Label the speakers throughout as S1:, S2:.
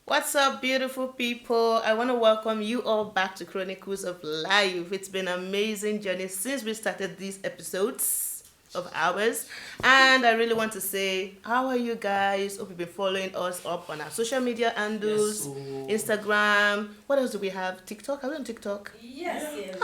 S1: What's up, beautiful people? I want to welcome you all back to Chronicles of Life. It's been an amazing journey since we started these episodes of ours. And I really want to say, how are you guys? Hope you've been following us up on our social media handles, Instagram. What else do we have? TikTok? Are we on TikTok?
S2: Yes.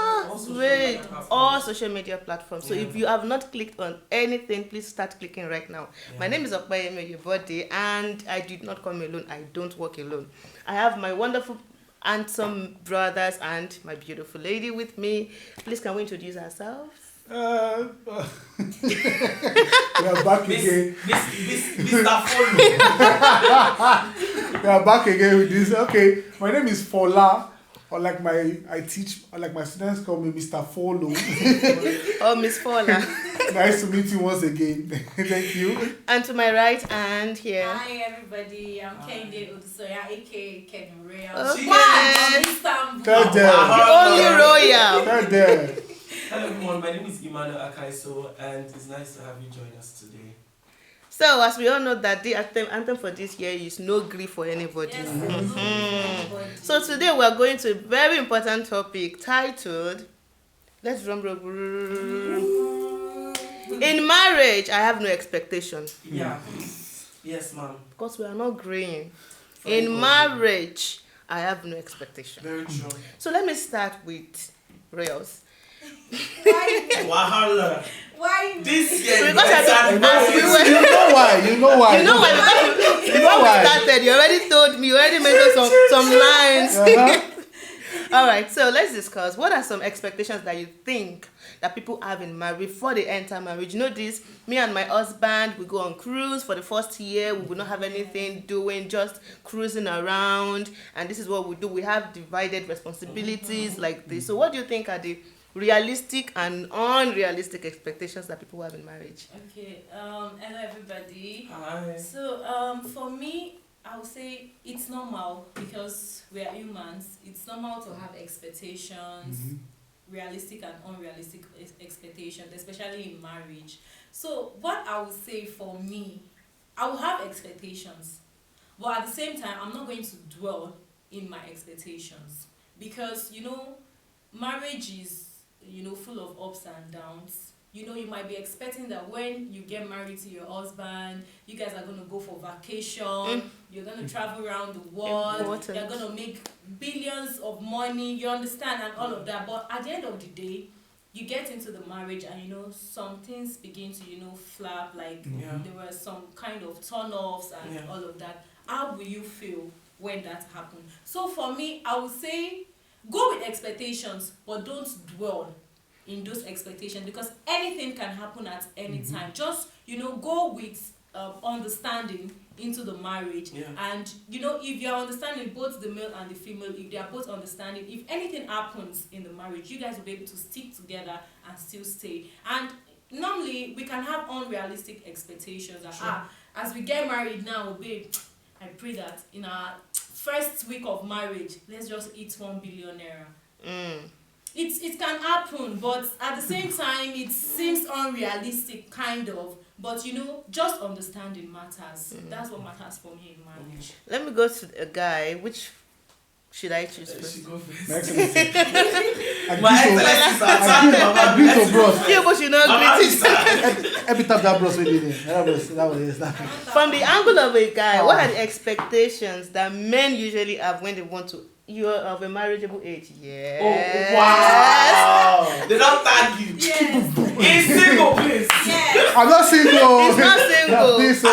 S1: Great. All social media platforms. So if you have not clicked on anything, please start clicking right now. My name is Opeyemi, Oyebode, and I did not come alone. I don't work alone. I have my wonderful handsome brothers and my beautiful lady with me. Please, can we introduce ourselves?
S3: We are back again.
S4: Mr. Fola.
S3: We are back again with this. Okay, my name is Fola, or like my students call me Mr. Folo.
S1: Oh, Miss Fola.
S3: Nice to meet you once again. Thank you.
S1: And to my right hand here.
S2: Hi everybody, I'm Kende Odusoya, aka Ken Royal.
S1: Okay.
S2: Istanbul.
S3: Tell them.
S1: The only royal.
S3: Tell them.
S4: Hello everyone, my name is Emmanuel Akaiso and it's nice to have you join us today.
S1: So, as we all know that the anthem for this year is no grief for anybody.
S2: Yes,
S1: So today we are going to a very important topic titled, let's drum roll. In marriage, I have no expectation.
S4: Yeah. Yes, ma'am.
S1: Because we are not growing.
S4: Very
S1: In
S4: good.
S1: marriage, I have no expectation.
S4: Very true.
S1: So let me start with Royals.
S2: Why?
S4: Wahala.
S2: Why?
S4: This year,
S1: Because I
S3: You
S1: don't-
S3: know, you know why? You know why?
S1: You know why? Because before we started, you already told me, you already mentioned some lines.
S3: Uh-huh.
S1: All right, so let's discuss. What are some expectations that you think that people have in marriage before they enter marriage? You know this, me and my husband, we go on cruise for the first year. We will not have anything doing, just cruising around. And this is what we do. We have divided responsibilities like this. So what do you think are the realistic and unrealistic expectations that people have in marriage?
S2: Okay. Hello everybody.
S4: Hi.
S2: So for me, I would say it's normal because we are humans. It's normal to have expectations, realistic and unrealistic expectations, especially in marriage. So what I would say for me, I will have expectations, but at the same time, I'm not going to dwell in my expectations because marriage is full of ups and downs. You might be expecting that when you get married to your husband, you guys are going to go for vacation, you're going to travel around the world,
S1: Important.
S2: you're going to make billions of money, you understand, and all of that. But at the end of the day, you get into the marriage and some things begin to flap, like there were some kind of turn-offs and all of that. How will you feel when that happens? So for me, I would say go with expectations, but don't dwell in those expectations because anything can happen at any time. Just go with understanding into the marriage, and if you're understanding, both the male and the female, if they are both understanding, if anything happens in the marriage, you guys will be able to stick together and still stay. And normally we can have unrealistic expectations that as we get married now, babe, I pray that in our first week of marriage, let's just eat 1 billion naira. It can happen, but at the same time, it seems unrealistic, kind of. But just understanding matters. That's what matters for me in marriage.
S1: Let me go to a guy. Which should I choose
S4: She
S1: first?
S4: go first.
S3: My excellency.
S4: My excellency,
S3: I greet to bros.
S1: Yeah, but you know,
S4: Mama,
S1: greetings.
S3: Every time that bros within it. That was
S1: From the angle of a guy, what are the expectations that men usually have when they want to? You are of a marriageable age. Yes.
S4: Oh, wow. They don't tag you.
S2: Yes.
S4: He's single, please.
S2: Yes.
S3: I'm not single.
S1: He's not single.
S3: Please,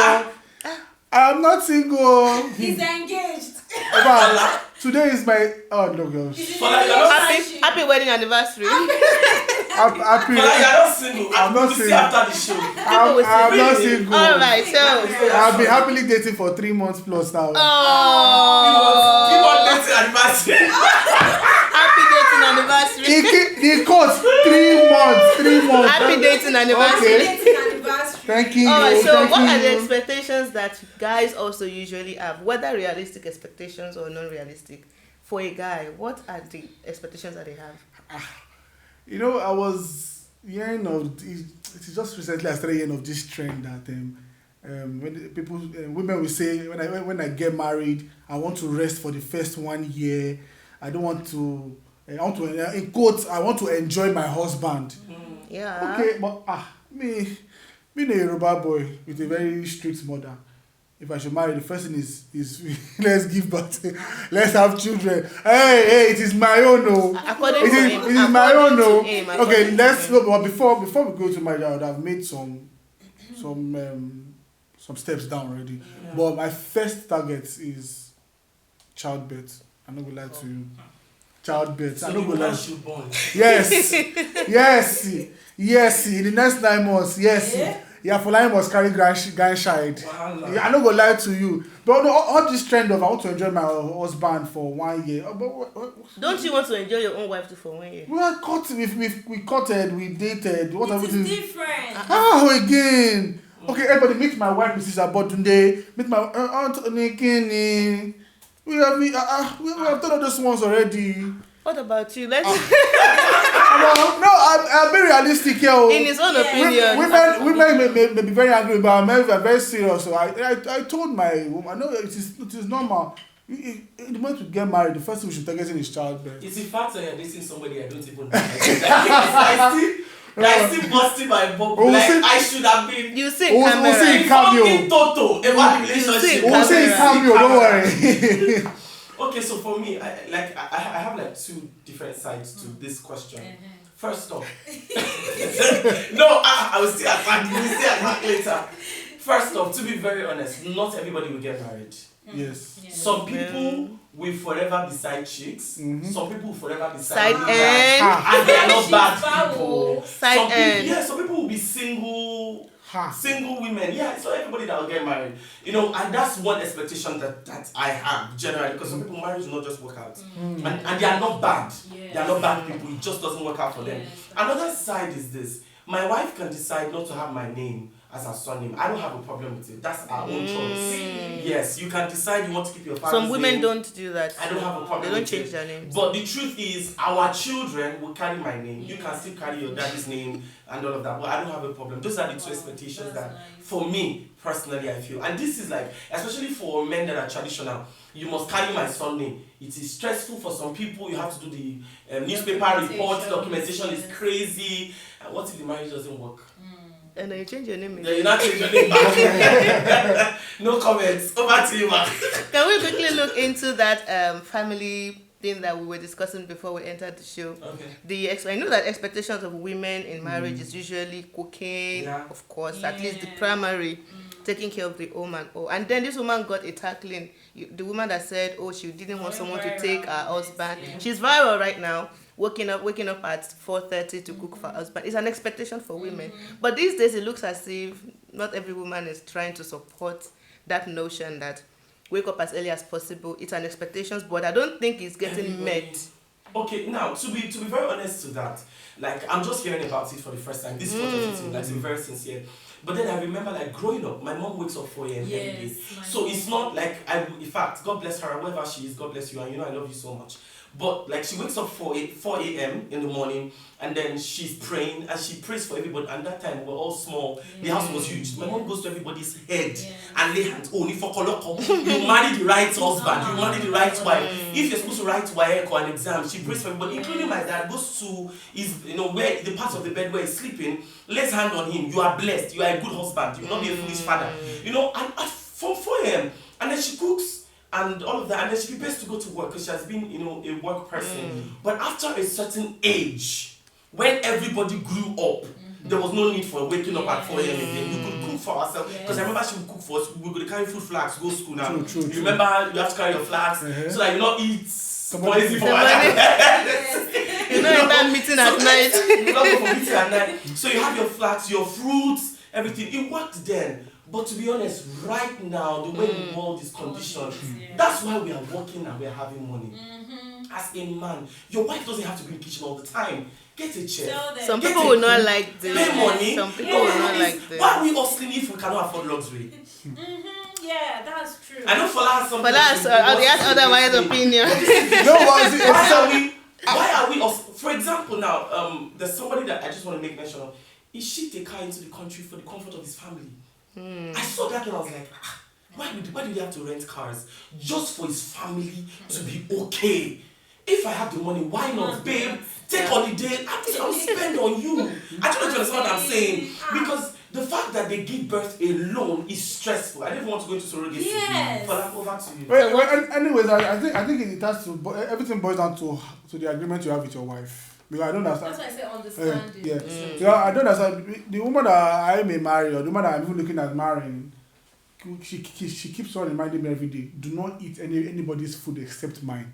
S3: I'm not single.
S2: He's engaged.
S3: But today is my no girls.
S1: Happy wedding anniversary.
S3: Happy.
S4: But you're not single.
S3: I'm not
S4: See
S3: single.
S4: after the show.
S3: I'm not single.
S1: All right, so.
S3: I've been happily dating for 3 months plus now.
S4: He
S1: Oh.
S4: wants dating anniversary.
S1: Happy dating anniversary.
S3: He cost 3 months. 3 months.
S1: Happy dating anniversary.
S3: Okay.
S2: Dating anniversary.
S3: Thank you.
S1: Alright, so
S3: Thank
S1: what are the
S3: you.
S1: expectations that guys also usually have, whether realistic expectations or non-realistic? For a guy, what are the expectations that they have?
S3: I was hearing of it is just recently I started hearing of this trend that women will say when I get married, I want to rest for the first 1 year. I don't want to. I want to in quotes. I want to enjoy my husband.
S1: Yeah.
S3: Okay, but me being a Yoruba boy with a very strict mother. If I should marry, the first thing is let's give birth, let's have children. Hey, it is my own, no.
S1: According to him,
S3: it is my own, no. Okay,
S1: let's
S3: but before we go to marriage, I would have made some steps down already.
S4: Yeah.
S3: But my first target is childbirth. I'm not gonna lie to you. Childbirth.
S4: So
S3: I'm not
S4: the
S3: gonna lie.
S4: woman should born.
S3: Yes. In the next 9 months, yes. Yeah, Fola must carry grandchild.
S4: Wahala.
S3: Yeah, I'm not gonna lie to you. But no, all this trend of I want to enjoy my husband for 1 year.
S1: Don't you want to enjoy your own wife too for 1 year?
S3: We are caught. We courted. We dated. What have we
S2: It
S3: done?
S2: is different.
S3: How again? Okay, everybody meet my wife, Mrs. Abodunrin. Meet my aunt Nikini. We have done all those ones already.
S1: What about you? Let's
S3: I'm very realistic here.
S1: in his own opinion.
S3: Women may be very angry, but men are very serious. So I told my woman, no, it is normal. The moment we get married, the first thing we should target is childbirth.
S4: It's the fact that you're dating somebody I don't even know. I still busting my bubble. I should have been.
S1: You see
S3: We'll
S1: camera.
S3: see in cameo.
S4: Fucking Toto about the relationship.
S3: We'll say in cameo, don't worry.
S4: Okay, so for me, I have like 2 different sides to this question. First off, no, I will still attack. You will still attack later. First off, to be very honest, not everybody will get married.
S3: Yes.
S4: Some people will forever be side chicks. Some people will forever be
S1: Side
S4: leaders,
S1: end.
S4: and they are not bad people.
S1: Side end.
S4: Some people will be single women. Yeah, it's not everybody that will get married. And that's one expectation that I have generally, because some people marriage will not just work out. And they are not bad.
S2: Yes.
S4: They are not bad people. It just doesn't work out for them.
S2: Yes.
S4: Another side is this. My wife can decide not to have my name as her surname. I don't have a problem with it. That's our own choice. Yes, you can decide you want to keep your father's
S1: Some women
S4: name.
S1: don't do that.
S4: I don't have a problem
S1: They don't
S4: with
S1: change
S4: it.
S1: their names.
S4: But the truth is, our children will carry my name. You can still carry your daddy's name and all of that. But I don't have a problem. Those are the 2 expectations that, for me, personally, I feel. And this is like, especially for men that are traditional, you must carry my surname. It is stressful for some people. You have to do the newspaper reports. Documentation is crazy. And what if the marriage doesn't work?
S1: And then you change your name
S4: Then
S1: again.
S4: you not change your name back. No comments. Over to you, man.
S1: Can we quickly look into that family thing that we were discussing before we entered the show?
S4: Okay.
S1: I know that expectations of women in marriage is usually cooking, of course, at least the primary, taking care of the home and all. And then this woman got a tackling. The woman that said, she didn't want someone to take her husband.
S2: Yeah.
S1: She's viral right now. Waking up at 4:30 to cook for her husband. It's an expectation for women. But these days it looks as if not every woman is trying to support that notion that wake up as early as possible. It's an expectation, but I don't think it's getting met.
S4: Okay, now to be very honest to that, like I'm just hearing about it for the first time. This is what I'm saying, like to be very sincere. But then I remember like growing up, my mom wakes up 4 a.m. every day. So it's not like in fact, God bless her, wherever she is, God bless you, and I love you so much. But like she wakes up 4 a.m. in the morning, and then she's praying, and she prays for everybody. And that time we were all small. The house was huge. My mom goes to everybody's head and lay hands. Oh, you marry the right husband. You marry the right wife. If you're supposed to write WAEC or an exam, she prays for everybody, including my dad. Goes to where the part of the bed where he's sleeping. Lays hand on him. You are blessed. You are a good husband. You will not be a foolish father. And at 4 a.m. and then she cooks. And all of that, and then she prepares to go to work because she has been, a work person. But after a certain age, when everybody grew up, there was no need for waking up at 4 a.m. again. We could cook for ourselves. Because I remember she would cook for us. We could carry food flags, go to school now.
S3: True.
S4: You remember you have to carry your flags so that you not eat poison for
S1: You know, in that meeting at night.
S4: You not go for meeting at night. So you have your flags, your fruits, everything. It worked then. But to be honest, right now, the way the world is conditioned, that's why we are working and we are having money. As a man, your wife doesn't have to be in the kitchen all the time. Get a chair.
S1: Some people will not like this.
S4: Pay money.
S1: Some people will not like this.
S4: Why are we hustling if we cannot afford luxury?
S2: Yeah, that's true.
S4: I know Fola has something.
S1: But that's otherwise opinion.
S4: Why are we for example now, there's somebody that I just want to make mention of. He shipped a car into the country for the comfort of his family. I saw that and I was like, why do they have to rent cars? Just for his family to be okay. If I have the money, why not, babe? Take holiday. I'll spend on you. I don't know if you understand what I'm saying. Because the fact that they give birth alone is stressful. I don't even want to go into surrogacy.
S2: Yes.
S4: But over to you.
S3: Anyways, I think it has to. Everything boils down to the agreement you have with your wife. Because I don't understand.
S2: That's why I say understanding.
S3: Yeah. So I don't understand. The woman that I may marry, or the woman that I'm even looking at marrying, she keeps on reminding me every day. Do not eat anybody's food except mine.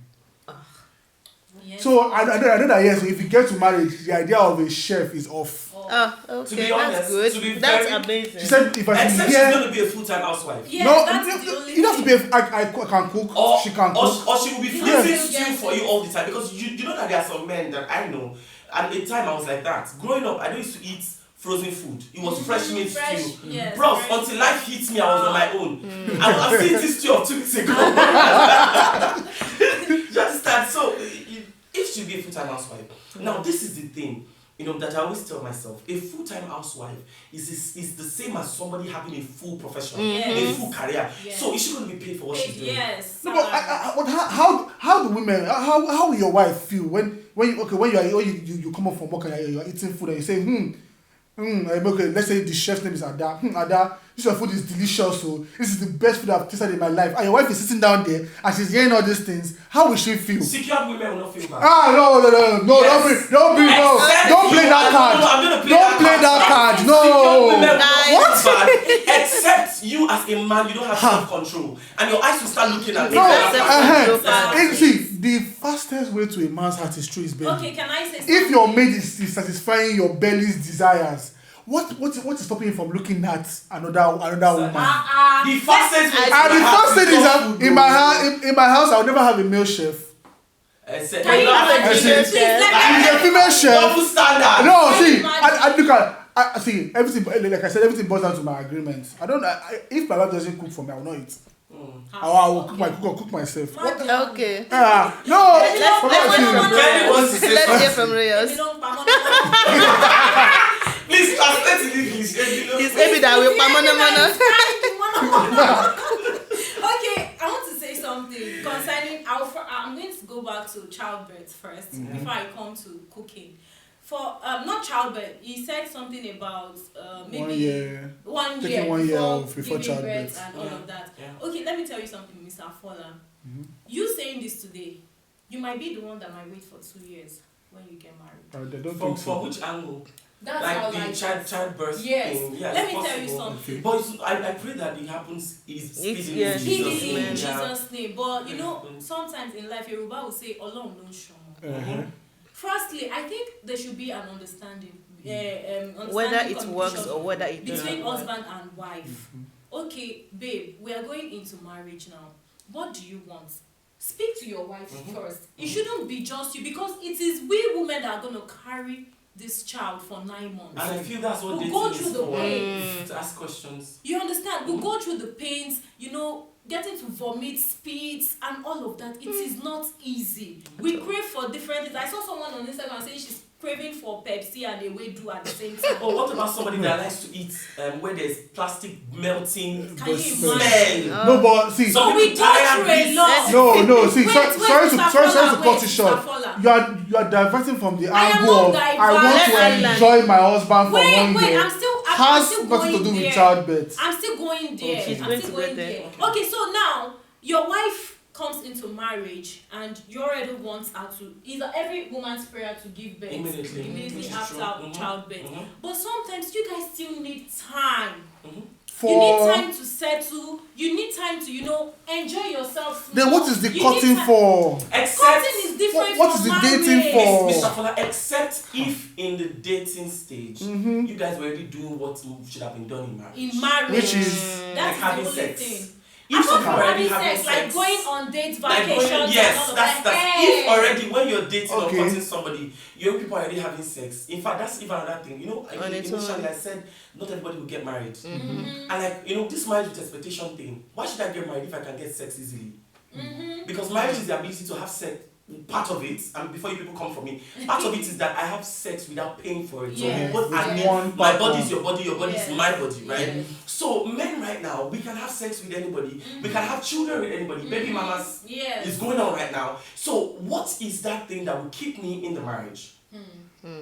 S2: Yes.
S3: So I know that yes, if you get to marriage, the idea of a chef is off.
S1: Okay,
S4: To be honest,
S1: that's good.
S4: to be
S1: That's
S4: very-
S1: amazing.
S3: She said if I
S4: Except
S3: should
S4: she's
S3: hear,
S4: going to be a full-time housewife.
S2: Yes,
S3: no,
S2: that's the only
S3: it has to be.
S2: thing.
S3: I can cook.
S4: Or,
S3: she can cook.
S4: or she will be
S2: You
S4: freezing
S2: know,
S4: stew for you all the time. Because you know that there are some men that I know. And at a time I was like that. Growing up, I used to eat frozen food. It was fresh meat stew.
S2: Yes,
S4: Bros,
S2: fresh.
S4: until life hit me, I was on my own. I've seen this stew of 2 weeks ago. You understand? So, if she'll be a full-time housewife. Now, this is the thing, that I always tell myself. A full-time housewife is the same as somebody having a full profession, a full career.
S2: Yes.
S4: So, is she going to be paid for what she's doing?
S2: Yes.
S3: No, but how do women? How will your wife feel when you come up from work and you're eating food and you say okay, let's say the chef's name is Ada. Ada, this your food is delicious. So this is the best food I've tasted in my life. And your wife is sitting down there and she's hearing all these things. How will she feel?
S4: Secured women will not feel bad.
S3: No,
S4: Yes.
S3: don't play that card.
S4: I'm gonna play
S3: Don't play that card.
S4: Secured women
S3: No.
S4: will not feel bad, except you as a man, you don't have self-control, and your eyes will start looking at
S3: No. See, the fastest way to a man's heart is through his belly.
S2: Okay, can I say something?
S3: If your mate is satisfying your belly's desires, what is stopping you from looking at another woman?
S4: The fastest way.
S3: And the first thing is that in my house I'll never have a male chef.
S2: Can you imagine?
S3: It's a female chef.
S4: Double standard.
S3: No,
S2: Can you
S3: see,
S2: imagine?
S3: I look at. I see everything. Like I said, everything boils down to my agreement. If my wife doesn't cook for me, I will not eat. I will cook myself.
S1: Okay.
S3: No.
S4: Kenny wants to say
S1: Let's hear
S4: something.
S1: from Reyes.
S4: Please translate in English.
S1: It's maybe that will
S2: Okay, I want to say something concerning I'm going to go back to childbirth first before I come to cooking. For not childbirth, he said something about maybe
S3: 1 year.
S2: 1 year
S3: Taking 1 year off before
S2: giving
S3: childbirth.
S2: birth and all of that.
S4: Yeah.
S2: Okay, let me tell you something, Mr. Fola. You saying this today, you might be the one that might wait for 2 years when you get married.
S3: I don't
S4: From
S3: think so.
S4: which angle?
S2: That's
S4: Like
S2: how
S4: the childbirth
S2: Yes.
S4: thing. Yeah,
S2: Let
S4: it's
S2: me tell you
S4: possible.
S2: something.
S4: But I pray that it happens speedily
S1: yeah.
S4: in
S2: Speedily
S4: Jesus'
S2: in
S4: name.
S2: Jesus' name. But you
S4: Yeah.
S2: know, sometimes in life, Yoruba will say, "Olorun no show."
S3: Uh-huh.
S2: Firstly, I think there should be an understanding.
S1: Whether it works
S2: communication
S1: or whether it
S2: between
S1: doesn't work.
S2: husband and wife. Okay, babe, we are going into marriage now. What do you want? Speak to your wife first. It shouldn't be just you, because it is we women that are going to carry this child for 9 months.
S4: And I feel that's what
S2: We'll
S4: dating
S2: go
S4: is
S2: through the
S4: for.
S2: pain.
S4: To ask questions.
S2: You understand? We'll go through the pains, getting to vomit, spit, and all of that. It is not easy. We crave for different things. I saw someone on Instagram saying she's craving for Pepsi and a Wedu at the same time.
S4: Or what about somebody that likes to eat where there's plastic melting
S2: Can you
S4: smell?
S2: imagine?
S3: No, but see.
S2: So we go through a lot.
S3: No. See,
S2: Wait,
S3: sorry to
S2: Mr.
S3: cut
S2: Fola,
S3: it short.
S2: Mr. Fola.
S3: You are diverting from the
S2: I am
S3: angle
S2: not
S3: of I want to
S1: diverting.
S3: enjoy my husband for 1
S2: Wait,
S3: year.
S2: I'm still
S3: Has nothing
S2: going
S3: to do
S2: there.
S3: with childbirth.
S2: I'm still going there.
S1: She's
S2: I'm
S1: going
S2: still
S1: to
S2: going
S1: get there.
S2: there. Okay, so now your wife comes into marriage and you already want her to. Is every woman's prayer to give birth
S4: Immediately. Which is
S2: after
S4: true.
S2: childbirth? But sometimes you guys still need time.
S3: For
S2: You need time to settle. You need time to enjoy yourself.
S3: then what is the
S2: You
S3: cutting
S2: need time-
S3: for?
S4: Except,
S2: Cutting is different
S3: What
S2: from
S3: is the
S2: marriage.
S3: dating for?
S4: Mr. Fola, except if in the dating stage, you guys were already doing what should have been done in marriage.
S2: In marriage,
S3: Which is
S2: that's
S4: like having
S2: the only
S4: sex.
S2: thing.
S4: If some
S2: Apart
S4: people
S2: from
S4: already
S2: having sex, like going on dates,
S4: like
S2: vacations,
S4: going,
S2: and
S4: yes,
S2: all of
S4: that's
S2: that.
S4: if already when you're dating
S3: Okay.
S4: or cutting somebody, you people already having sex. In fact, that's even another thing.
S1: On its
S4: Initially
S1: own.
S4: I said not everybody will get married, and this marriage with expectation thing. Why should I get married if I can get sex easily? Because marriage is the ability to have sex part of it, and before you people come for me, part of it is that I have sex without paying for it.
S2: Yes.
S4: So both
S3: With
S4: admit
S3: one
S4: my
S3: partner.
S4: body is your body is my body, right?
S2: Yes.
S4: So men right now, we can have sex with anybody, we can have children with anybody, baby mamas
S2: Yes.
S4: is going on right now. So what is that thing that will keep me in the marriage?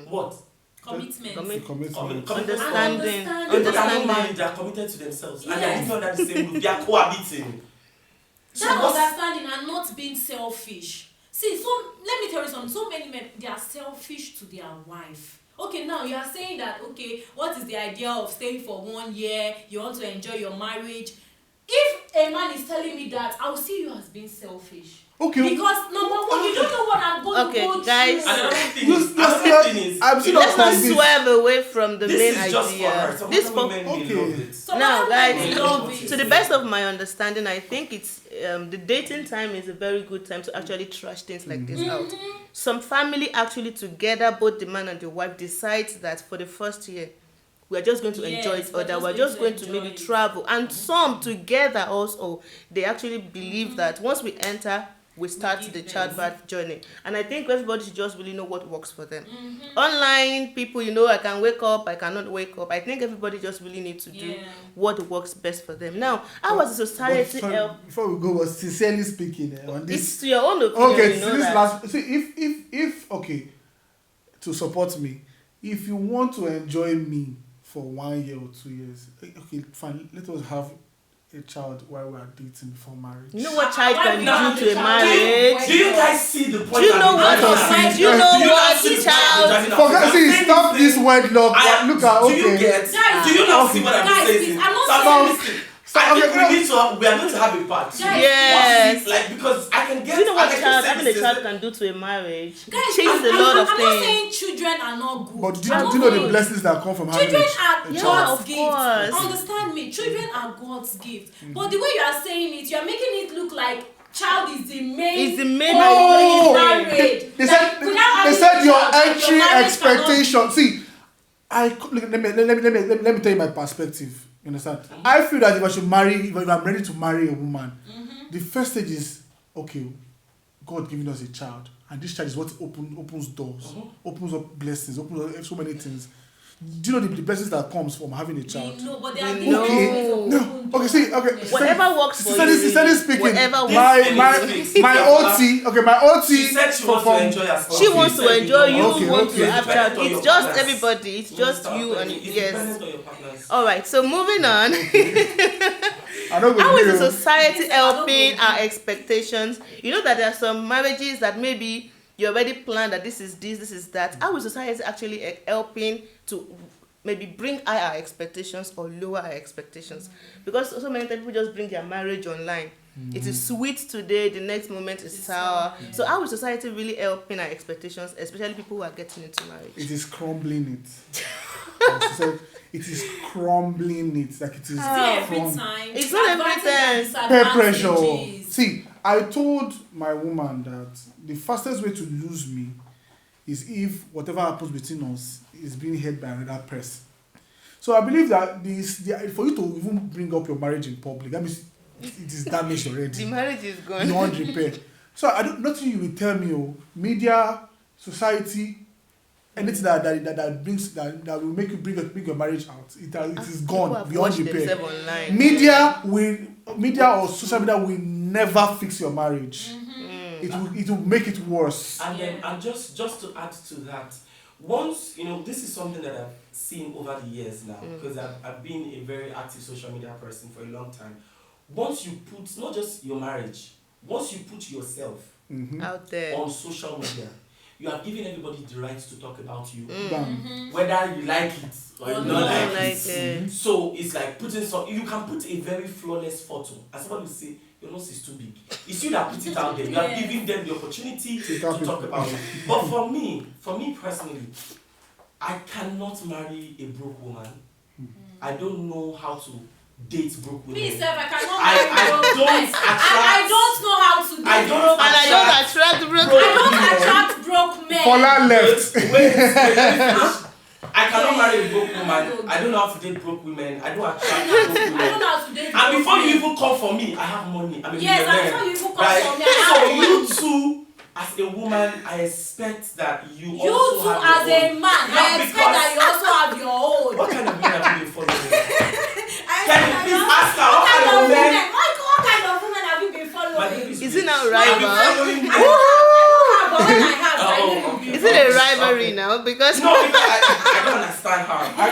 S4: What?
S2: Commitment.
S3: Commitment.
S1: Understanding.
S4: People that are not
S1: Understanding.
S4: married, they are committed to themselves, and they are
S2: Yes.
S4: living under the same roof. They are cohabiting. So
S2: That
S4: what's
S2: understanding and not being selfish. See, so let me tell you something. So many men, they are selfish to their wife. Okay, now you are saying that, okay, what is the idea of staying for 1 year? You want to enjoy your marriage. If a man is telling me that, I will see you as being selfish.
S3: Okay.
S2: Because number one, you don't know what I'm going
S1: Okay,
S2: to go
S1: guys.
S2: through.
S4: another thing
S3: You-
S4: is,
S3: you-
S4: another thing is,
S3: I'm still
S1: Let's not
S3: convinced.
S1: swerve away from the
S4: this
S1: main
S4: is just for her.
S1: idea.
S4: Some
S1: This
S4: other
S1: for
S4: women
S3: Okay.
S4: will love it.
S2: So
S1: now,
S2: now,
S1: guys,
S2: love it.
S1: to the best of my understanding, I think it's the dating time is a very good time to actually trash things like this out. Some family actually together, both the man and the wife, decides that for the first year we are just going to enjoy
S2: Yes,
S1: it,
S2: we're
S1: or that
S2: just
S1: we're
S2: going
S1: just
S2: to
S1: going to
S2: enjoy
S1: maybe
S2: it.
S1: travel. And some together also, they actually believe that once we enter, we start
S2: give
S1: the
S2: birth.
S1: childbirth journey. And I think everybody should just really know what works for them. Online people, I can wake up, I cannot wake up. I think everybody just really needs to do
S2: Yeah.
S1: what works best for them. Now, how was the society
S3: But
S1: help?
S3: before we go, sincerely speaking, on this.
S1: It's your own opinion.
S3: Okay,
S1: you
S3: so
S1: know
S3: this
S1: that.
S3: last. See, if okay, to support me, if you want to enjoy me for 1 year or 2 years, okay, fine. Let us have a child while we are dating before marriage.
S1: You know what child can
S2: Why
S1: do to a
S2: not?
S1: marriage?
S4: Do you guys see the point?
S1: Do you know
S4: I'm
S1: what?
S4: driving at?
S1: Do you know
S4: Do you not
S1: what
S4: see the point I'm
S1: child?
S4: driving at?
S3: Forget,
S4: I'm
S3: see,
S4: saying
S3: stop
S4: thing.
S3: this wedlock. Look at
S4: Do you
S3: okay.
S4: get?
S2: Guys,
S4: Do you not see what I'm
S2: guys,
S4: saying?
S2: please, I'm not
S4: So
S3: saying-
S4: listen,
S3: So,
S4: I think
S3: okay,
S4: we are going to have a part.
S2: Guys,
S1: Yes.
S4: Like, because I can get.
S1: Do you know what
S4: I can
S1: child
S4: say
S1: having a
S4: this
S1: child
S4: is-
S1: can do to a marriage?
S2: Guys,
S1: Change a lot of
S2: I'm not
S1: things.
S2: saying children are not good.
S3: But do
S2: I'm
S3: you
S2: not
S3: know the
S2: saying-
S3: blessings that come from having
S2: Children
S3: a
S2: are
S1: Yeah,
S2: God's
S1: of
S2: gift.
S1: course.
S2: Understand me? Children are God's gift. But the way you are saying it, you are making it look like child is the main.
S1: Is the main
S3: Oh!
S1: thing.
S3: They said they said your entry expectation. See, let me tell you my perspective. You understand? I feel that if I'm ready to marry a woman, the first stage is okay. God giving us a child, and this child is what opens doors, opens up blessings, opens up so many things. Do you know the blessings that comes from having a child?
S2: No, but there are
S1: We
S2: different
S1: know.
S2: ways of
S3: No.
S2: opening
S3: Okay, see,
S2: doors.
S3: okay.
S2: Yes.
S1: Whatever works for you.
S3: Sincerely speaking,
S1: Whatever works.
S3: my OT, okay, my OT.
S4: She said she wants to enjoy herself.
S1: She wants to enjoy. You
S3: Okay,
S1: want
S3: okay.
S1: to have child.
S4: Dependent on
S1: It's
S4: your
S1: just
S4: partners.
S1: everybody. It's just you and
S4: It's
S1: yes.
S4: dependent on your partners.
S1: All right. So moving on.
S3: I don't
S1: How is
S3: agree.
S1: the society
S2: Yes, I don't
S1: helping
S2: agree.
S1: our expectations? You know that there are some marriages that maybe you already planned that this is that. How is society actually helping to maybe bring higher our expectations or lower our expectations? Because so many times people just bring their marriage online. It is sweet today, the next moment is sour.
S2: Yeah.
S1: So how is society really helping our expectations, especially people who are getting into marriage?
S3: It is crumbling it. So it is crumbling it. Like it is
S2: See, every
S3: crum-
S2: time.
S1: It's not every
S2: advantages and
S3: peer pressure.
S2: disadvantages.
S3: See, I told my woman that the fastest way to lose me is if whatever happens between us is being heard by another person. So I believe that for you to even bring up your marriage in public, that means it is damaged already.
S1: The marriage is gone.
S3: Beyond repair. So nothing you will tell me, media, society, anything that brings that will make you bring your marriage out. It is
S1: People
S3: gone
S1: have
S3: beyond
S1: watched
S3: repair.
S1: themselves online.
S3: Media or social media will never fix your marriage. It will make it worse.
S4: And then, and just to add to that, once this is something that I've seen over the years now, because I've been a very active social media person for a long time. Once you put not just your marriage, once you put yourself
S1: Out there.
S4: on social media, you are giving everybody the right to talk about you,
S3: Bam.
S4: whether you like it or you
S2: Or
S4: don't
S2: not
S4: like
S1: like
S4: it.
S1: it.
S4: So it's like putting some. You can put a very flawless photo, and somebody will say your nose is too big. It's you that put it out there. You are
S2: Yes.
S4: giving them the opportunity to
S3: talk
S4: talk about it. But for me personally, I cannot marry a broke woman. I don't know how to date broke women.
S2: Me, sir, I cannot
S4: I
S2: marry broke
S4: don't
S2: men. I don't know how to do
S4: I don't
S2: broke
S1: And I
S2: men.
S1: don't attract broke
S2: I don't attract broke men.
S3: Fola left.
S4: Wait, let me finish. I cannot marry a broke woman. I don't know how to date broke women. I don't attract broke
S2: I don't
S4: women.
S2: know how to date
S4: And
S2: broke
S4: before you
S2: men.
S4: even come for me, I have money. I'm a
S2: Yes,
S4: millionaire.
S2: and before you even come
S4: Right?
S2: for me, I have
S4: So
S2: money.
S4: you two as a woman, I expect that you
S2: You
S4: also
S2: too,
S4: have
S2: as
S4: your
S2: a
S4: own.
S2: man, I expect that you also have your own.
S4: What kind of men have you been following?
S2: I
S4: Can you
S2: expect
S4: please
S2: that
S4: ask her what kind of men?
S2: What kind of women have you been
S4: My
S2: following?
S4: baby
S1: Is it
S4: rich.
S1: now
S4: I've been
S1: rival?
S4: following
S2: I
S4: men.
S2: don't have, but when I have, I
S4: Oh,
S2: know
S4: okay.
S2: you.
S1: Is it a rivalry now? Because
S4: No, because I don't understand her.
S3: I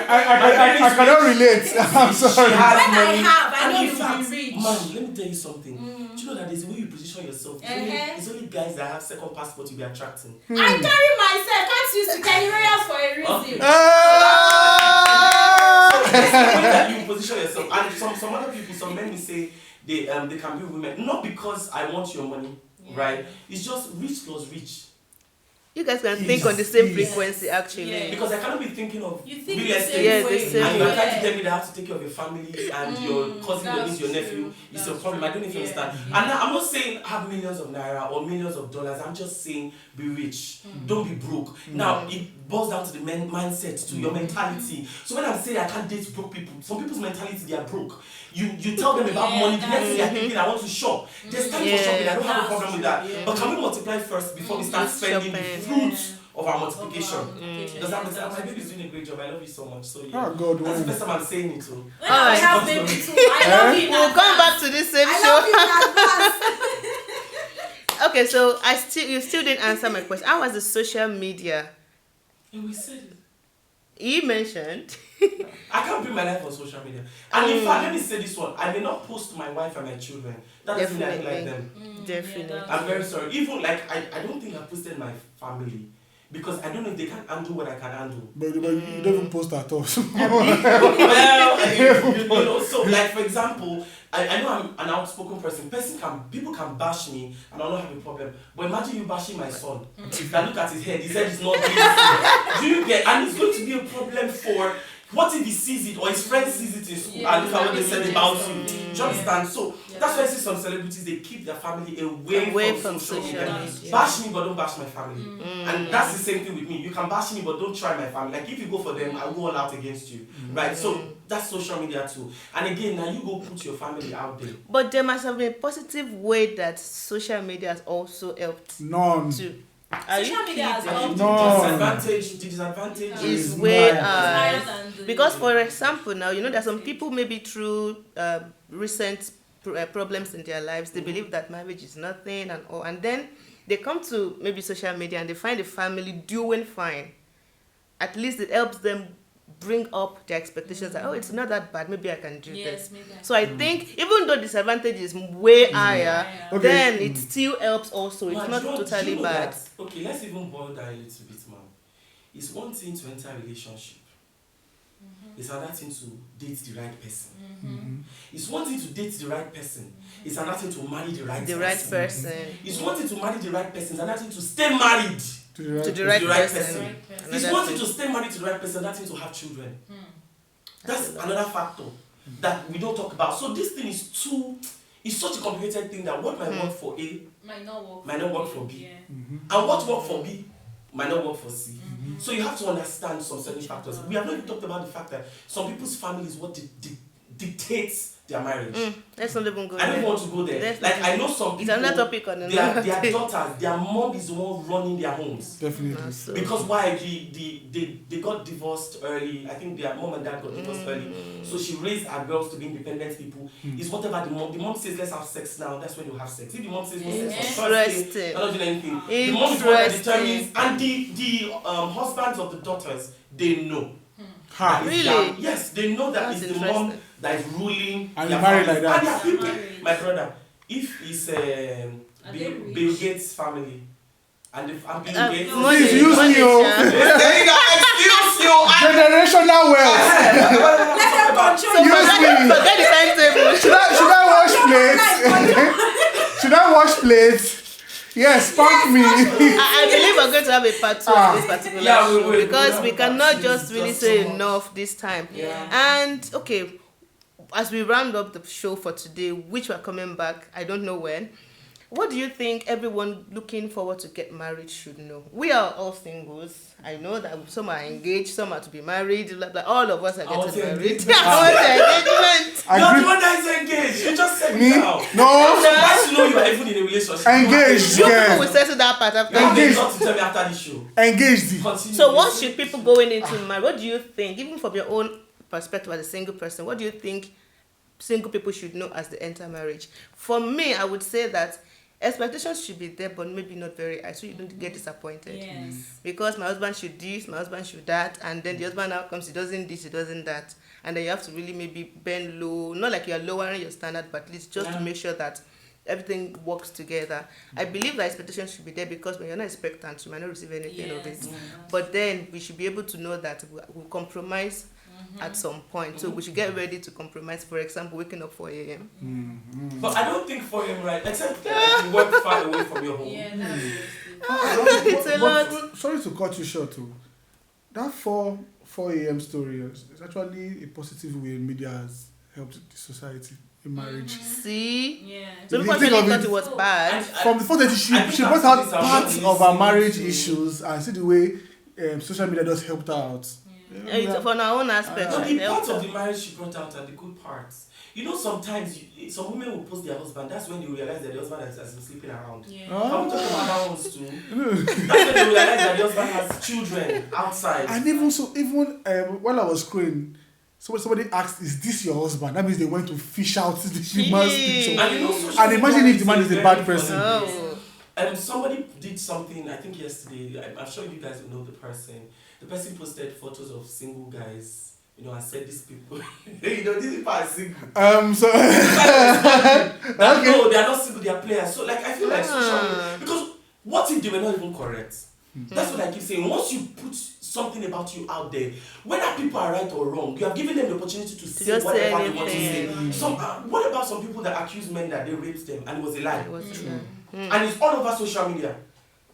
S3: cannot relate. I'm
S4: She
S3: sorry.
S4: has
S2: When I
S4: money.
S2: have, I
S4: And
S2: know
S4: in
S2: you'll
S4: fact,
S2: be rich.
S4: man, let me tell you something. Do you know that there's a way you position yourself? It's only guys that have second passport you'll be attracting.
S2: I carry myself. Can't use to carry royals for a reason.
S4: Okay.
S3: Ah!
S4: So there's a way that you position yourself. And some other people, some men will say they can be women. Not because I want your money, right? It's just rich plus rich.
S1: you guys can think on the same
S3: Yes.
S1: frequency, actually.
S2: Yeah.
S4: Because I cannot be thinking of
S2: You think
S4: real
S2: the
S4: estate.
S2: same
S1: Yes, the
S2: way.
S1: same
S4: And you're
S1: way.
S4: trying to tell me that I have to take care of your family and your cousin that
S2: that's
S4: needs your nephew.
S2: true.
S4: It's
S2: That's
S4: your problem. I don't
S2: true.
S4: even understand.
S2: Yeah.
S4: And now, I'm not saying have millions of naira or millions of dollars. I'm just saying be rich. Don't be broke. Now, it boils down to the mindset, to your mentality. So when I'm saying I can't date broke people, some people's mentality, they are broke. You tell them about money, the next thing they're thinking, I want to shop. There's time for shopping. I don't have a problem with that. But can we multiply first before we start spending the
S1: Shopping.
S4: fruits of our multiplication?
S2: Multiplication.
S4: Does that make sense? My baby's doing a great job. I love you so much. So yeah.
S3: Oh, God,
S4: That's the
S3: when?
S4: first time I'm saying it too.
S2: When I
S1: Alright.
S2: have baby too, I love you. in
S1: We'll come
S2: advance.
S1: back to this same
S2: I
S1: show.
S2: love you in advance.
S1: Okay, so you still didn't answer my question. How was the social media?
S4: And we said it.
S1: You mentioned.
S4: I can't bring my life on social media. And in fact, let me say this one. I may not post my wife and my children. That doesn't mean I don't like them.
S1: Definitely.
S4: I'm very sorry. Even like I don't think I posted my family. Because I don't know if they can handle what I can handle.
S3: But you don't even post at all.
S4: Well, you know, so like for example, I know I'm an outspoken person. People can bash me and I'll not have a problem. But imagine you bashing my son. Now look at his head. His head is not big. Do you get? And it's going to be a problem for. What if he sees it or his friend sees it in school and look at what they said about you? Do you understand? So that's why I see some celebrities, they keep their family away from social media. Bash me but don't bash my family. And that's the same thing with me. You can bash me but don't try my family. Like if you go for them, I'll go all out against you. Right? So that's social media too. And again, now you go put your family out there.
S1: But there must have been a positive way that social media has also helped
S3: None.
S1: to.
S2: Social media has helped.
S4: The disadvantage
S1: Is
S3: Is
S1: way
S3: mine.
S2: Higher
S1: high.
S2: than the-
S1: Because, for example, now, there's some people maybe through recent problems in their lives, they believe that marriage is nothing and all. And then they come to maybe social media and they find the family doing fine. At least it helps them bring up their expectations that, oh, it's not that bad, maybe I can do this.
S2: maybe I
S1: So I think even though disadvantage is way higher,
S3: Okay.
S1: then it still helps also. It's
S4: Man,
S1: not
S4: do you
S1: totally
S4: know
S1: bad.
S4: that- okay, let's even boil down a little bit, man. It's one thing to enter a relationship. It's another thing to date the right person. It's one thing to date the right person. It's another thing to marry the right
S1: The
S4: person.
S1: right person.
S4: It's one thing to marry the right person. It's another thing to stay married.
S3: To the right
S1: To the
S3: person.
S1: right
S4: the right
S1: person.
S4: person. It's
S1: Another
S4: one thing
S1: thing.
S4: to stay married to the right person. Another thing to have children. That's another factor that we don't talk about. So this thing is it's such a complicated thing that what might work for A
S2: might not
S4: work for B.
S2: Yeah.
S4: And what worked for B might not work for C. So you have to understand some certain factors. We have not even talked about the fact that some people's family is what dictates their marriage.
S1: Let's not even go
S4: I don't
S1: there.
S4: even want to go there.
S1: Let's
S4: Like
S1: not-
S4: I know some
S1: It's
S4: people,
S1: another topic on
S4: their
S1: another
S4: daughters, their mom is the one running their homes.
S3: Definitely.
S1: So-
S4: Because why? They got divorced early. I think their mom and dad got divorced early. So she raised her girls to be independent people. It's whatever the mom says, let's have sex now, that's when you have sex. If the mom says no sex on Thursday,
S1: Interesting.
S4: you're not doing anything. The mom is the one that
S1: Interesting.
S4: determines, and the husbands of the daughters, they know.
S3: Ha.
S4: That is
S1: Really?
S4: their- yes, they know that
S1: That's
S4: it's the mom
S1: interesting.
S4: that is ruling.
S3: And
S4: their
S3: you married
S4: families.
S3: like that.
S4: And their people.
S2: Married.
S4: My brother, if it's
S2: they
S4: Bill
S2: rich?
S4: Gates' family, and if I'm Bill Gates,
S1: Money,
S3: Please use
S1: money,
S3: me, oh.
S1: Sha.
S4: excuse you.
S3: Generational wealth.
S2: Let them control
S3: Use
S2: you.
S3: me.
S1: Forget the timetable.
S3: Should I wash plates? Should I wash plates? Yes, spank me.
S1: I believe we're going to have a part 2 of this particular
S4: Yeah, we
S1: show
S4: will.
S1: because
S4: We'll
S1: we
S4: have a part
S1: cannot
S4: two.
S1: just
S4: It's
S1: really
S4: just
S1: say
S4: so much.
S1: enough this time.
S4: Yeah.
S1: And okay, as we round up the show for today, which we're coming back, I don't know when. What do you think everyone looking forward to get married should know? We are all singles. I know that some are engaged, some are to be married. Blah, blah. All of us are
S4: I want
S1: getting
S4: to
S1: married.
S4: engage.
S1: I want the engagement.
S4: You're the
S3: Agree.
S4: one that is engaged. You just said
S3: Me?
S4: Now.
S3: No.
S4: Surprised to know you are even in a relationship.
S3: Engaged.
S1: You
S3: Yeah.
S1: people will settle that part after.
S4: You
S3: Engaged.
S4: have to tell me after the show.
S3: Engaged.
S4: Continue.
S1: So what should people going into marriage? What do you think, even from your own perspective as a single person, what do you think single people should know as they enter marriage? For me, I would say that expectations should be there, but maybe not very high, so you don't get disappointed.
S2: Yes.
S1: Because my husband should this, my husband should that, and then the husband now comes, he doesn't this, he doesn't that, and then you have to really maybe bend low, not like you're lowering your standard, but at least just to make sure that everything works together. I believe that expectations should be there, because when you're not expectant, you might not receive anything of it. But then we should be able to know that we'll compromise at some point. So we should get ready to compromise. For example, waking up 4 a.m.
S4: But I don't think 4 a.m. right, except like you work far away from your home.
S2: Yeah, that's
S1: It's a lot.
S3: Sorry to cut you short too. That 4 a.m. story is actually a positive way media has helped the society in marriage.
S1: See?
S2: Yeah.
S1: So
S3: If
S1: people
S3: you think
S1: really
S3: of
S1: thought
S3: it-
S1: it was bad.
S3: From the fact that she
S4: I think
S3: brought
S4: after
S3: out
S4: this, I'm
S3: parts
S4: not
S3: of her
S4: listening
S3: marriage
S4: to-
S3: issues and see the way social media just helped her out.
S1: It's from our own aspect.
S4: But the
S1: it
S4: parts
S1: helps
S4: of
S1: us.
S4: the marriage she brought out are the good parts. You know, sometimes some women will post their husband. That's when they realize that the husband has been sleeping around.
S2: Yeah.
S4: Can we talk about that ones too? That's when they realize that the husband has children outside.
S3: And even while I was scrolling, somebody asked, "Is this your husband?" That means they went to fish out the man's picture.
S4: And you know, social
S3: And imagine
S4: media
S3: if the man is a
S4: very
S3: bad
S4: funny
S3: person.
S1: Oh.
S4: Somebody did something, I think yesterday, I'm sure you guys will know the person. The person posted photos of single guys, you know, and said these people, you know, these people are single.
S3: So
S4: No, they are not single, they are players. So, like, I feel like social media, because what if they were not even correct? That's what I keep saying. Once you put something about you out there, whether people are right or wrong, you have given them the opportunity to say
S1: just
S4: whatever
S1: say
S4: they want to say.
S1: anything.
S4: What about some people that accuse men that they raped them and it was a lie?
S1: It was true.
S4: And it's all over social media.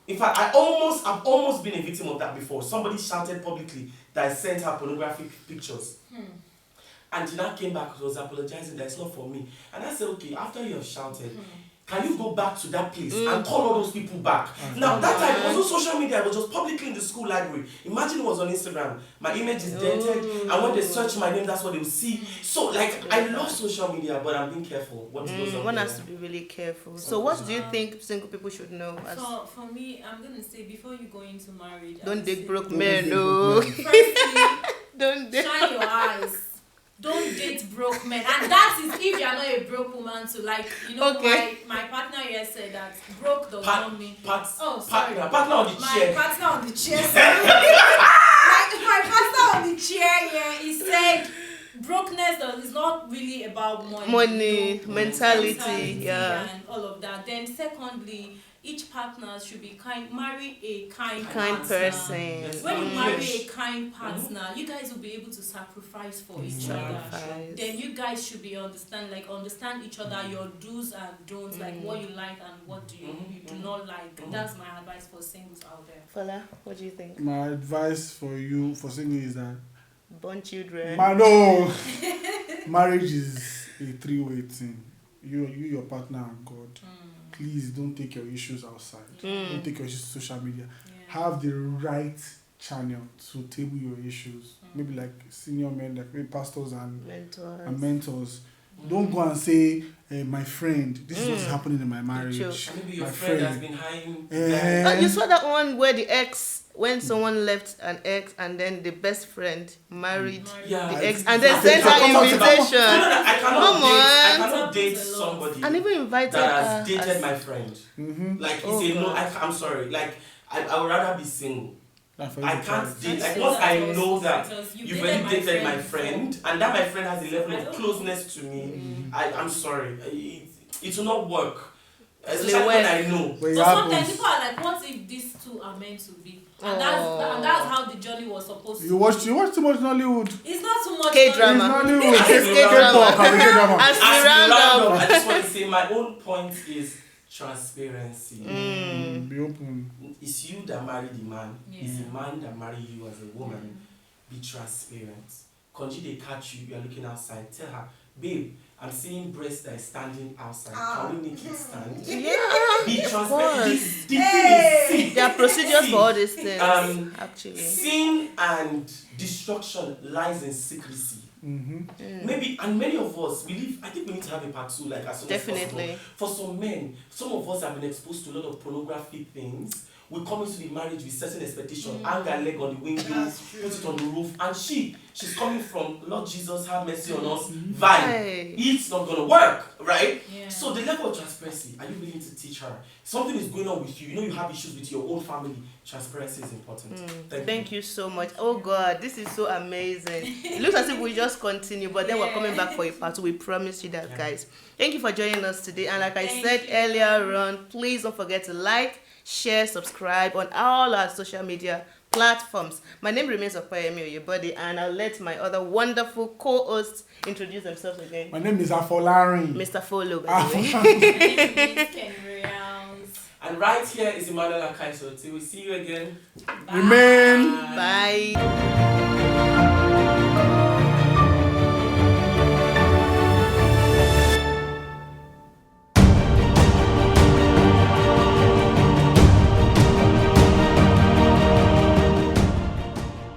S4: In fact, I've almost been a victim of that before. Somebody shouted publicly that I sent her pornographic pictures. And she now came back and was apologizing that it's not for me. And I said, okay, after you have shouted, can you go back to that place and call all those people back? Now, that time, it was on social media, it was just publicly in the school library. Imagine it was on Instagram. My image is dented, and when they search my name, that's what they will see. So, like, I love social media, but I'm being careful what goes on
S1: One
S4: there.
S1: has to be really careful. So what do you think single people should know?
S2: For me, I'm gonna say before you go into marriage, I
S1: Don't
S2: would
S1: dig
S2: say-
S1: broke
S3: Don't
S1: men,
S3: dig
S1: no.
S3: broke men.
S2: Firstly,
S1: Don't dig.
S2: shine your eyes. Don't date broke men, and that is if you're not a broke woman too. Like, you know,
S1: Okay.
S2: my partner here said that broke does not mean.
S4: Partner on the
S2: My
S4: chair.
S2: partner on the chair. Sorry. my partner on the chair here, he said brokenness is not really about money. You know,
S1: Mentality, yeah.
S2: and all of that. Then secondly, each partner should be kind. Marry a kind partner.
S1: person.
S4: Yes.
S2: When you marry
S4: Yes.
S2: a kind partner, you guys will be able to sacrifice for each other.
S1: Sacrifice.
S2: Then you guys should be understand each other, your do's and don'ts, like what you like and what you do not like. That's my advice for singles out there.
S1: Fola, what do you think?
S3: my advice for you for single is that
S1: Born children.
S3: no, marriage is a three-way thing. You, your partner, and God. Please don't take your issues outside. Don't take your issues to social media.
S2: Yeah.
S3: Have the right channel to table your issues. Maybe like senior men, like maybe pastors and mentors. Don't go and say, my friend, this is what's happening in my marriage.
S4: And maybe your
S3: My
S4: friend has been hiding.
S1: You saw that one where the ex, when someone left an ex and then the best friend married
S4: Yeah,
S1: the
S4: I
S1: ex
S4: think
S1: and then
S4: that's
S1: sent
S4: it.
S1: her
S4: No,
S1: invitation.
S4: I
S1: Come on.
S4: cannot date somebody
S1: And even invited
S4: that
S1: her.
S4: has dated
S1: as-
S4: my friend. Like,
S1: Oh,
S4: it's a no,
S1: God.
S4: I'm sorry. Like, I would rather be single.
S3: That's for you
S4: I
S3: to try.
S4: can't date.
S2: That's
S4: Like,
S2: so
S4: once I
S2: that's
S4: know
S2: also
S4: that
S2: because you
S4: you've
S2: dated
S4: already
S2: my
S4: dated my
S2: friend,
S4: friend, and that my friend has a level
S2: I
S4: of
S2: don't-
S4: closeness to me, I'm sorry. It will not work.
S1: They
S4: Especially when I know.
S3: When
S2: So
S3: it
S2: sometimes
S3: happens,
S2: people are like, what if these two are meant to be? And that's how the journey was supposed to
S3: you watch too much Nollywood.
S2: It's not too much.
S1: K-drama.
S3: It's Nollywood.
S4: As we
S3: K-drama.
S4: round
S3: K-drama.
S1: As we
S4: As we
S1: round
S4: round
S1: up.
S4: up, I just want to say my own point is transparency.
S3: Be open.
S4: It's you that marry the man.
S2: Yeah.
S4: It's the man that marry you as a woman. Be transparent. Conji, they catch you, you are looking outside. Tell her, babe, I'm seeing breast that is standing outside. Can we make it stand?
S1: Yeah.
S4: Be
S1: Of
S4: transparent.
S1: course.
S4: The thing is,
S1: There are procedures for all these things.
S4: Um,
S1: Actually.
S4: sin and destruction lies in secrecy. Maybe, and many of us, I think we need to have a part 2, like as soon as
S1: Definitely.
S4: possible. For some men, some of us have been exposed to a lot of pornography things. We come into the marriage with certain expectation, hang her leg on the window, put it on the roof, and she's coming from Lord Jesus, have mercy on us, vibe.
S1: Hey.
S4: It's not gonna work, right?
S2: Yeah.
S4: So the level of transparency, are you willing to teach her? Something is going on with you. You know you have issues with your own family. Transparency is important.
S1: Thank you so much. Oh God, this is so amazing. It looks as if we just continue, but then we're coming back for a part 2. We promise you that, guys. Thank you for joining us today. And like I said earlier on, please don't forget to like, share, subscribe on all our social media platforms. My name remains Opeyemi Oyebode, and I'll let my other wonderful co-hosts introduce themselves again.
S3: My name is Abodunrin.
S1: Mr. Fola, by the way.
S4: And right here is Emmanuel Akai. So till we see you again.
S3: Remain.
S1: Bye.